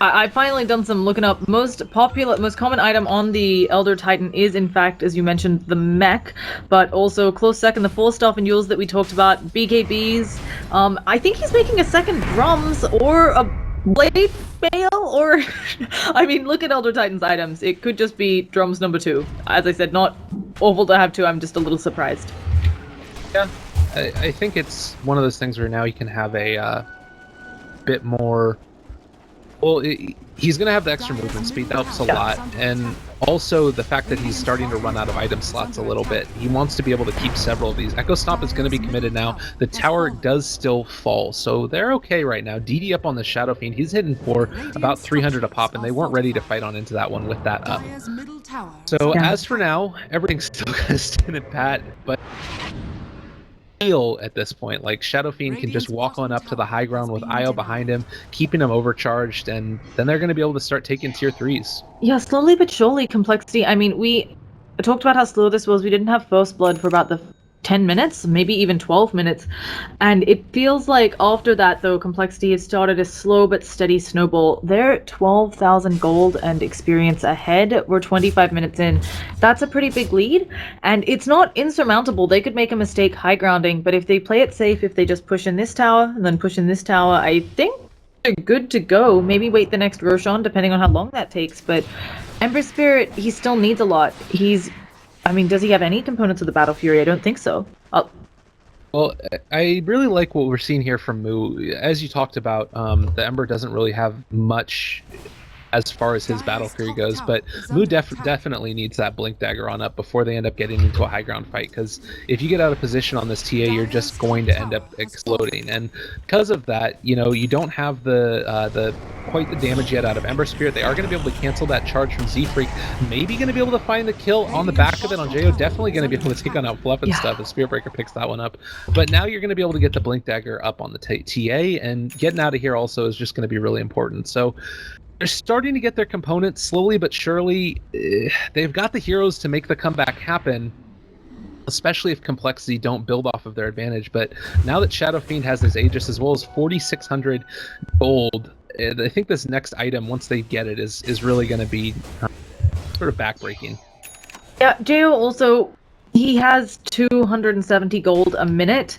I've finally done some looking up. Most common item on the Elder Titan is, in fact, as you mentioned, the mech, but also close second, the 4-star and Yules that we talked about, BKBs. I think he's making a second drums or a blade mail, or I mean, look at Elder Titan's items. It could just be drums number 2. As I said, not awful to have 2. I'm just a little surprised. Yeah, I think it's one of those things where now you can have a bit more. Well, he's going to have the extra movement speed. That helps a lot. And also the fact that he's starting to run out of item slots a little bit. He wants to be able to keep several of these. Echo Stomp is going to be committed now. The tower does still fall, so they're okay right now. DD up on the Shadow Fiend. He's hitting for about 300 a pop, and they weren't ready to fight on into that one with that up. So as for now, everything's still going to stand and pat, but at this point, like Shadow Fiend can just walk on up to the high ground with IO behind him, keeping him overcharged, and then they're going to be able to start taking tier 3s. Yeah, slowly but surely, Complexity. I mean, we talked about how slow this was. We didn't have First Blood for about the 10 minutes, maybe even 12 minutes. And it feels like after that, though, Complexity has started a slow but steady snowball. They're 12,000 gold and experience ahead. We're 25 minutes in. That's a pretty big lead, and it's not insurmountable. They could make a mistake high grounding, but if they play it safe, if they just push in this tower and then push in this tower, I think they're good to go. Maybe wait the next Roshan, depending on how long that takes. But Ember Spirit, he still needs a lot. I mean, does he have any components of the Battle Fury? I don't think so. Well, I really like what we're seeing here from Moo. As you talked about, the Ember doesn't really have much as far as his battle fury goes, but Mu definitely needs that blink dagger on up before they end up getting into a high ground fight, because if you get out of position on this TA, you're just going to end up exploding. And because of that, you know, you don't have the quite the damage yet out of Ember Spirit. They are going to be able to cancel that charge from Z-Freak, maybe going to be able to find the kill on the back of it on Jo. Definitely going to be able to take on out Fluff and stuff. The Spirit Breaker picks that one up, but now you're going to be able to get the blink dagger up on the TA, and getting out of here also is just going to be really important. So they're starting to get their components slowly but surely. They've got the heroes to make the comeback happen, especially if Complexity don't build off of their advantage. But now that Shadow Fiend has his Aegis as well as 4,600 gold, I think this next item, once they get it, is really going to be sort of backbreaking. Yeah, Jo also, he has 270 gold a minute.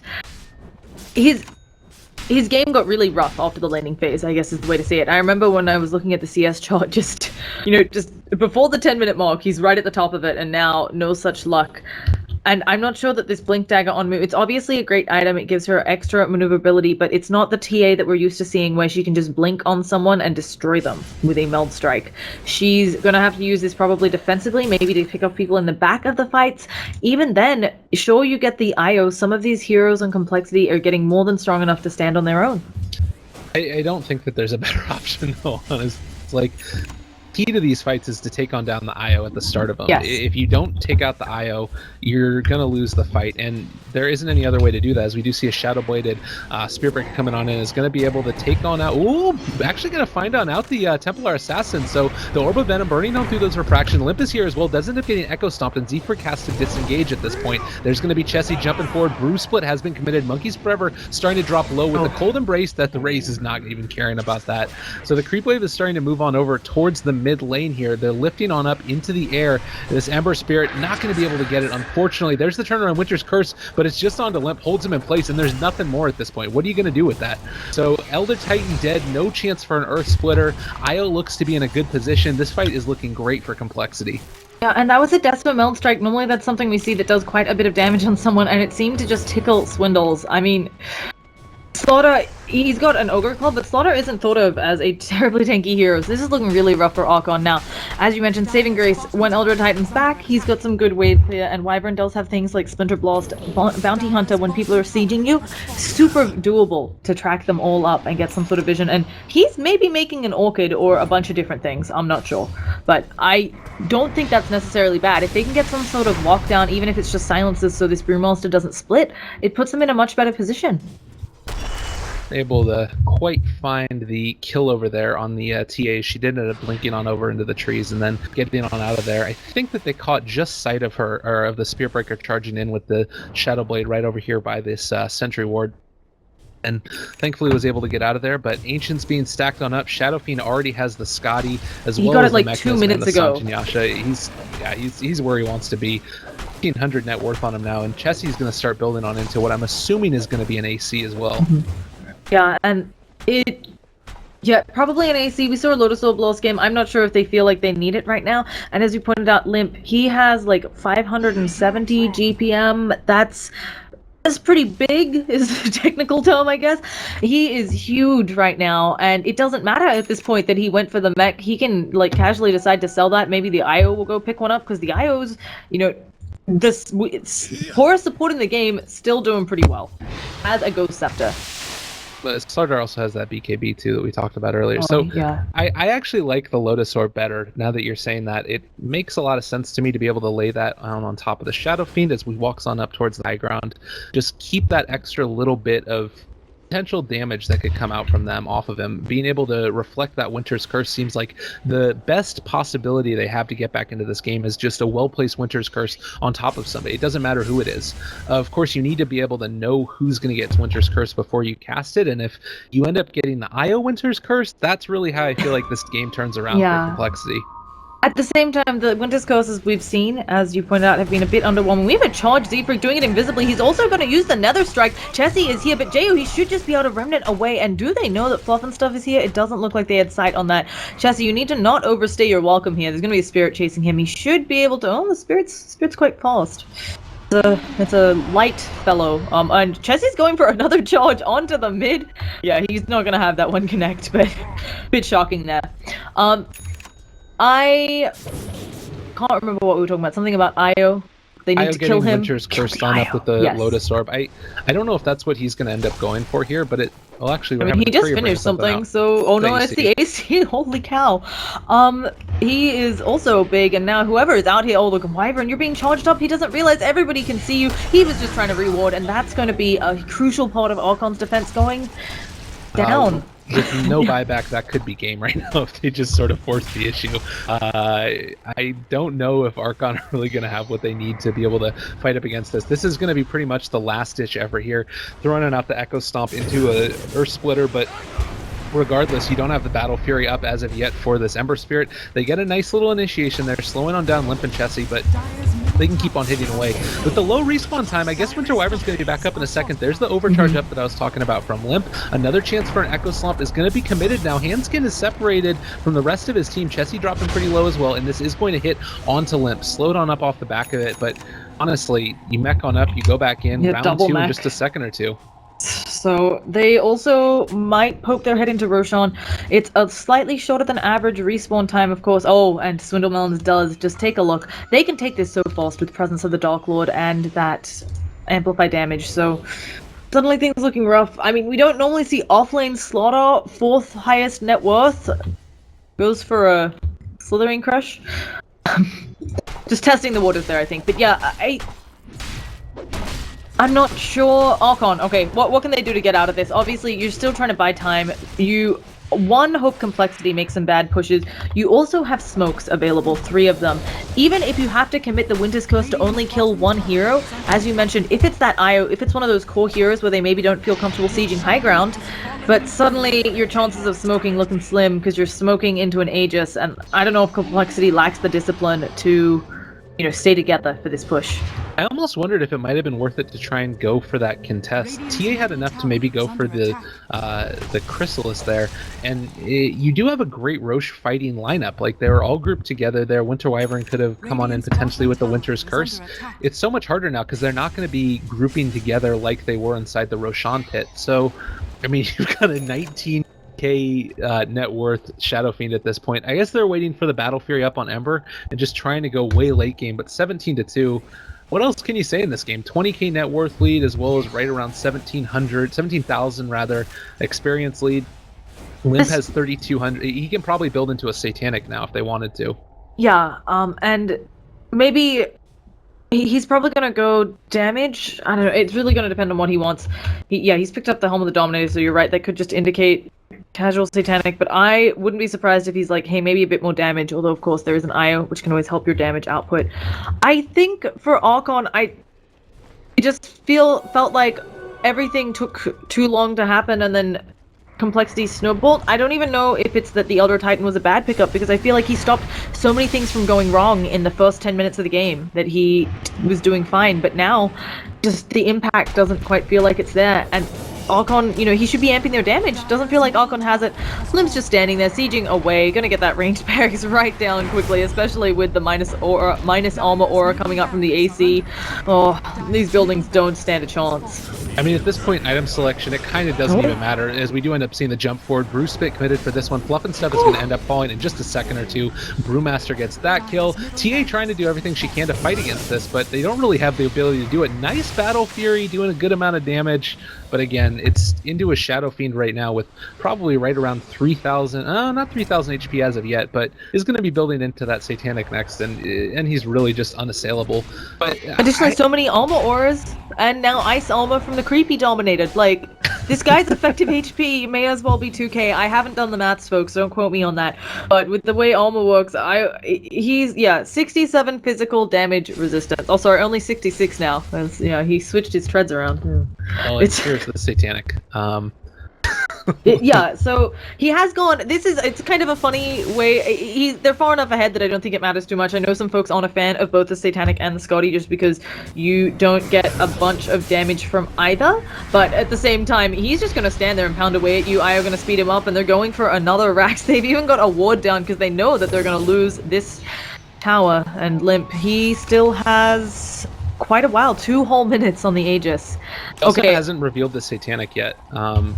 His game got really rough after the laning phase, I guess is the way to say it. I remember when I was looking at the CS chart, just before the 10-minute mark, he's right at the top of it, and now no such luck. And I'm not sure that this Blink Dagger on Mu, it's obviously a great item, it gives her extra maneuverability, but it's not the TA that we're used to seeing where she can just blink on someone and destroy them with a meld strike. She's gonna have to use this probably defensively, maybe to pick off people in the back of the fights. Even then, sure, you get the IO, some of these heroes on Complexity are getting more than strong enough to stand on their own. I don't think that there's a better option though, honestly. It's like, key to these fights is to take on down the IO at the start of them. Yes. If you don't take out the IO, you're going to lose the fight, and there isn't any other way to do that, as we do see a Shadow-Bladed Spirit Breaker coming on in, is going to be able to take on out... Ooh, actually going to find on out the Templar Assassin, so the Orb of Venom burning down through those Refraction. Limp is here as well, does end up getting Echo Stomped, and Z-Freak has to disengage at this point. There's going to be Chessie jumping forward, Brew Split has been committed, Monkeys Forever starting to drop low with the Cold Embrace that the Raze is not even caring about that. So the Creep Wave is starting to move on over towards the mid lane here. They're lifting on up into the air. This Ember Spirit not going to be able to get it, unfortunately. There's the turnaround Winter's Curse, but it's just onto Limp, holds him in place, and there's nothing more at this point. What are you going to do with that? So Elder Titan dead, no chance for an Earth Splitter. Io looks to be in a good position. This fight is looking great for Complexity. Yeah, and that was a Desperate Meld Strike. Normally that's something we see that does quite a bit of damage on someone, and it seemed to just tickle Swindles. I mean, Slaughter, he's got an Ogre Club, but Slaughter isn't thought of as a terribly tanky hero, so this is looking really rough for Archon now. As you mentioned, Saving Grace, when Elder Titan's back, he's got some good wave clear, and Wyvern does have things like Splinter Blast, Bounty Hunter when people are sieging you. Super doable to track them all up and get some sort of vision, and he's maybe making an Orchid or a bunch of different things, I'm not sure. But I don't think that's necessarily bad. If they can get some sort of lockdown, even if it's just silences so this Brewmaster doesn't split, it puts them in a much better position. Able to quite find the kill over there on the TA. She did end up blinking on over into the trees and then getting on out of there. I think that they caught just sight of her, or of the Spirit Breaker charging in with the Shadow Blade right over here by this Sentry Ward, and thankfully was able to get out of there. But Ancient's being stacked on up. Shadow Fiend already has the Scotty as well as the Mechanism. He got it like 2 minutes ago. He's where he wants to be. 1,500 net worth on him now, and Chessie's going to start building on into what I'm assuming is going to be an AC as well. Yeah, and probably an AC. We saw a Lotus Orb last game. I'm not sure if they feel like they need it right now. And as you pointed out, Limp, he has like 570 GPM. That's pretty big, is the technical term, I guess. He is huge right now, and it doesn't matter at this point that he went for the mech. He can like casually decide to sell that. Maybe the IO will go pick one up, because the IOs, you know, poorest support in the game, still doing pretty well. As a Ghost Scepter. But Starladder also has that BKB too that we talked about earlier. Yeah. I actually like the Lotus Orb better now that you're saying that. It makes a lot of sense to me to be able to lay that on top of the Shadow Fiend as we walks on up towards the high ground. Just keep that extra little bit of potential damage that could come out from them off of him. Being able to reflect that Winter's Curse seems like the best possibility they have to get back into this game is just a well-placed Winter's Curse on top of somebody. It doesn't matter who it is. Of course, you need to be able to know who's going to get Winter's Curse before you cast it, and if you end up getting the IO Winter's Curse, that's really how I feel like this game turns around for Complexity. At the same time, the Winter's Curses we've seen, as you pointed out, have been a bit underwhelming. We have a charge Z-Freak doing it invisibly. He's also going to use the Nether Strike. Chessie is here, but Jo, he should just be able to Remnant away. And do they know that Fluff and stuff is here? It doesn't look like they had sight on that. Chessie, you need to not overstay your welcome here. There's going to be a Spirit chasing him. He should be able to... Oh, the Spirit's quite fast. It's a light fellow. And Chessie's going for another charge onto the mid. Yeah, he's not going to have that one connect, but a bit shocking there. I can't remember what we were talking about. Something about Io. They need Io to kill getting him. Winter's Kill Curse the on up Io. with the Yes. Lotus Orb. I don't know if that's what he's going to end up going for here, but it. Well, actually, we're I mean, having he the just courier bring finished something, out. so... Oh no, The it's the AC. Holy cow. He is also big, and now whoever is out here... Oh, look, Wyvern, you're being charged up. He doesn't realize everybody can see you. He was just trying to reward, and that's going to be a crucial part of Archon's defense going down. With no buyback, that could be game right now if they just sort of force the issue. I don't know if Archon are really going to have what they need to be able to fight up against this. This is going to be pretty much the last ditch ever here, throwing out the Echo Stomp into a Earth Splitter, but regardless, you don't have the Battle Fury up as of yet for this Ember Spirit. They get a nice little initiation there, slowing on down Limp and Chessie, but they can keep on hitting away. With the low respawn time, I guess Winter Wyvern's going to be back up in a second. There's the overcharge up that I was talking about from Limp. Another chance for an Echo Slump is going to be committed now. Handskin is separated from the rest of his team. Chessie dropping pretty low as well, and this is going to hit onto Limp. Slowed on up off the back of it, but honestly, you mech on up, you go back in, Yeah, round double 2 in mech. just a second or two. So they also might poke their head into Roshan. It's a slightly shorter than average respawn time, of course. Oh, and Swindlemelons does. Just take a look. They can take this so fast with Presence of the Dark Lord and that amplify damage. So suddenly things looking rough. I mean, we don't normally see offlane slaughter. 4th highest net worth goes for a Slithering Crush. Just testing the waters there, I think. But yeah, I'm not sure. Archon, okay, what can they do to get out of this? Obviously, you're still trying to buy time. You, hope complexity makes some bad pushes. You also have smokes available, 3 of them. Even if you have to commit the Winter's Curse to only kill 1 hero, as you mentioned, if it's that Io, if it's one of those core heroes where they maybe don't feel comfortable sieging high ground, but suddenly your chances of smoking looking slim because you're smoking into an Aegis, and I don't know if complexity lacks the discipline to, stay together for this push. I almost wondered if it might have been worth it to try and go for that contest. TA had enough to maybe go for the Chrysalis there, and you do have a great Roche fighting lineup. Like, they were all grouped together there. Winter Wyvern could have come on in potentially with the Winter's Curse. It's so much harder now because they're not going to be grouping together like they were inside the Roshan pit. So, I mean, you've got a 19k net worth Shadow Fiend at this point. I guess they're waiting for the Battle Fury up on Ember and just trying to go way late game, but 17-2. What else can you say in this game? 20k net worth lead, as well as right around 17,000 rather experience lead. Limp has 3,200. He can probably build into a Satanic now if they wanted to. Yeah, and maybe he's probably gonna go damage. I don't know. It's really gonna depend on what he wants. He's picked up the Helm of the Dominator, so you're right. That could just indicate casual Satanic, but I wouldn't be surprised if he's like, hey, maybe a bit more damage, although of course there is an IO, which can always help your damage output. I think for Archon, I just felt like everything took too long to happen, and then complexity snowballed. I don't even know if it's that the Elder Titan was a bad pickup, because I feel like he stopped so many things from going wrong in the first 10 minutes of the game that he was doing fine, but now just the impact doesn't quite feel like it's there. And Archon, he should be amping their damage. Doesn't feel like Archon has it. Limp's just standing there, sieging away, gonna get that ranged barracks right down quickly, especially with the minus armor aura coming up from the AC. Oh, these buildings don't stand a chance. I mean, at this point, item selection, it kind of doesn't even matter, as we do end up seeing the jump forward. Bruce Spit committed for this one. Fluff and Stuff is going to end up falling in just a second or two. Brewmaster gets that kill. TA trying to do everything she can to fight against this, but they don't really have the ability to do it. Nice Battle Fury, doing a good amount of damage, but again, it's into a Shadow Fiend right now with probably right around 3,000, not 3,000 HP as of yet, but is going to be building into that Satanic next, and he's really just unassailable. But additionally, so many armor auras, and now ice armor from the creepy Dominated. Like, this guy's effective HP may as well be 2k. I haven't done the maths, folks, don't quote me on that. But with the way armor works, he's 67 physical damage resistance. Oh, sorry, only 66 now. He switched his treads around. Well, here's the Satanic. So he has gone. It's kind of a funny way. They're far enough ahead that I don't think it matters too much. I know some folks aren't a fan of both the Satanic and the Scotty just because you don't get a bunch of damage from either. But at the same time, he's just going to stand there and pound away at you. I are going to speed him up, and they're going for another Rax. They've even got a ward down because they know that they're going to lose this tower. And Limp, he still has quite a while, 2 whole minutes on the Aegis. Also hasn't revealed the Satanic yet.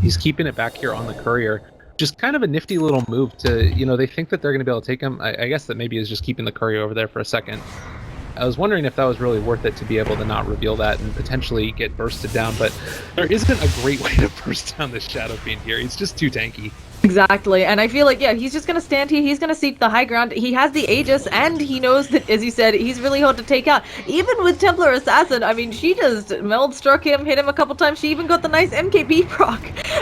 He's keeping it back here on the courier. Just kind of a nifty little move to, they think that they're going to be able to take him. I guess that maybe is just keeping the courier over there for a second. I was wondering if that was really worth it to be able to not reveal that and potentially get bursted down, but there isn't a great way to burst down this Shadow Fiend here. He's just too tanky. Exactly, and I feel like, yeah, he's just gonna stand here, he's gonna seek the high ground, he has the Aegis, and he knows that, as you said, he's really hard to take out. Even with Templar Assassin, I mean, she just meld struck him, hit him a couple times, she even got the nice MKB proc,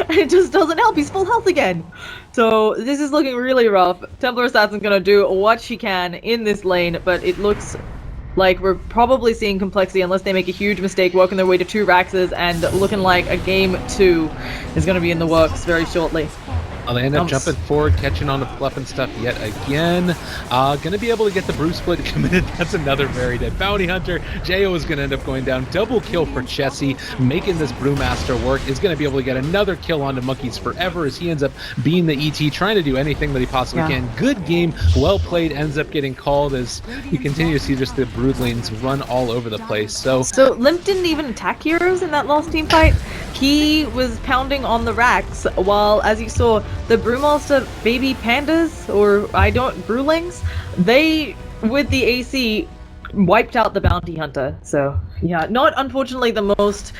and it just doesn't help, he's full health again. So, this is looking really rough. Templar Assassin's gonna do what she can in this lane, but it looks like we're probably seeing Complexity, unless they make a huge mistake, working their way to 2 Raxes, and looking like a game 2 is gonna be in the works very shortly. They end up jumping forward, catching on to Fluff and stuff yet again. Gonna be able to get the brew split committed. That's another very dead bounty hunter. Jo is gonna end up going down. Double kill for Chessie, making this brewmaster work. Is gonna be able to get another kill onto Monkeys Forever as he ends up being the ET, trying to do anything that he possibly can. Good game, well played. Ends up getting called as you continue to see just the broodlings run all over the place. So Limp didn't even attack heroes in that last team fight. He was pounding on the racks, while, as you saw, the Brewmaster baby pandas, or brewlings, they, with the AC, wiped out the bounty hunter. So, yeah, not unfortunately the most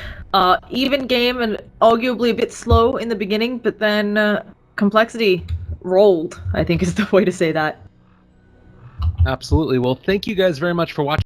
even game, and arguably a bit slow in the beginning, but then Complexity rolled, I think is the way to say that. absolutely. Well, thank you guys very much for watching.